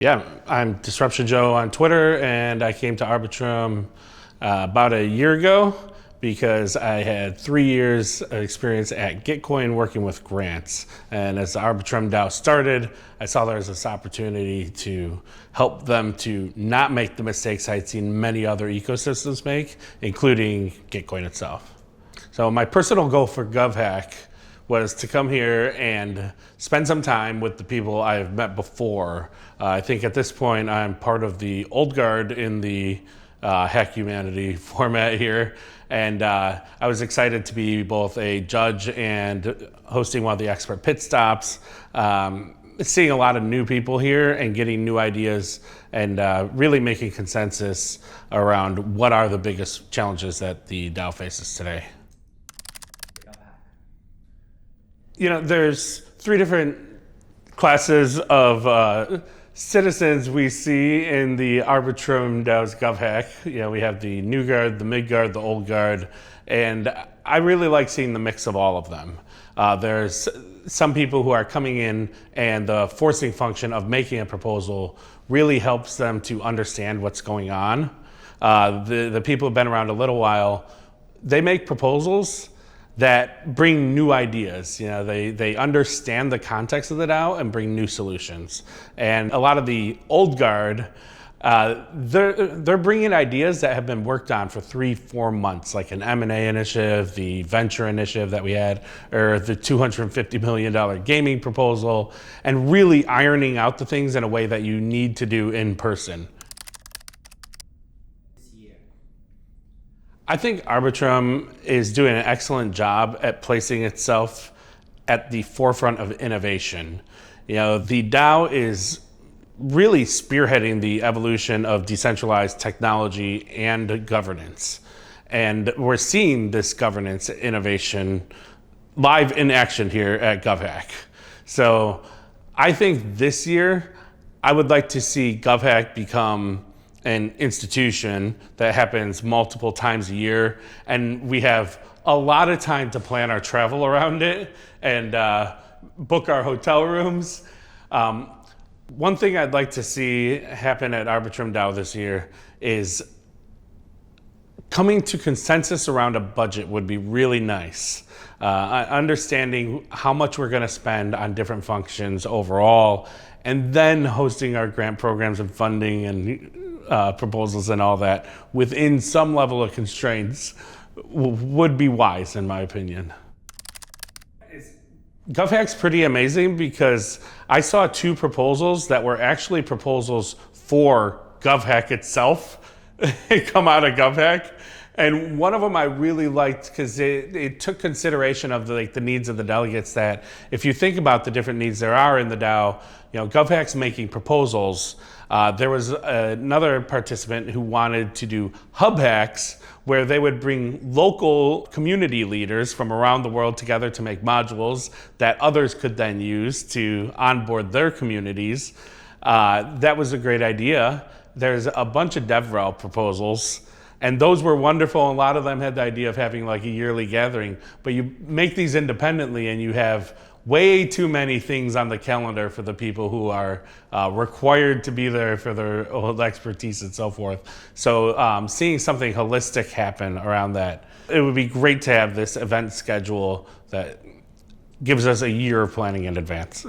Yeah, I'm Disruption Joe on Twitter, and I came to Arbitrum about a year ago because I had 3 years of experience at Gitcoin working with grants. And as the Arbitrum DAO started, I saw there was this opportunity to help them to not make the mistakes I'd seen many other ecosystems make, including Gitcoin itself. So my personal goal for GovHack was to come here and spend some time with the people I've met before. I think at this point I'm part of the old guard in the Hack Humanity format here, and I was excited to be both a judge and hosting one of the expert pit stops. Seeing a lot of new people here and getting new ideas and really making consensus around what are the biggest challenges that the DAO faces today. You know, there's 3 different classes of citizens we see in the Arbitrum DAO's GovHack. You know, we have the new guard, the mid guard, the old guard, and I really like seeing the mix of all of them. There's some people who are coming in and the forcing function of making a proposal really helps them to understand what's going on. The people who've been around a little while, they make proposals that bring new ideas. You know, they understand the context of the DAO and bring new solutions. And a lot of the old guard, they're bringing ideas that have been worked on for 3-4 months, like an M&A initiative, the venture initiative that we had, or the $250 million gaming proposal, and really ironing out the things in a way that you need to do in person. I think Arbitrum is doing an excellent job at placing itself at the forefront of innovation. You know, the DAO is really spearheading the evolution of decentralized technology and governance. And we're seeing this governance innovation live in action here at GovHack. So I think this year, I would like to see GovHack become an institution that happens multiple times a year, and we have a lot of time to plan our travel around it and book our hotel rooms. One thing I'd like to see happen at Arbitrum DAO this year is coming to consensus around a budget would be really nice. Understanding how much we're going to spend on different functions overall, and then hosting our grant programs and funding and proposals and all that within some level of constraints would be wise, in my opinion. GovHack's pretty amazing because I saw 2 proposals that were actually proposals for GovHack itself come out of GovHack. And one of them I really liked because it took consideration of the needs of the delegates. That if you think about the different needs there are in the DAO, you know, GovHack's making proposals. There was another participant who wanted to do hub hacks where they would bring local community leaders from around the world together to make modules that others could then use to onboard their communities. That was a great idea. There's a bunch of DevRel proposals, and those were wonderful. A lot of them had the idea of having like a yearly gathering, but you make these independently and you have way too many things on the calendar for the people who are required to be there for their old expertise and so forth. So seeing something holistic happen around that, it would be great to have this event schedule that gives us a year of planning in advance.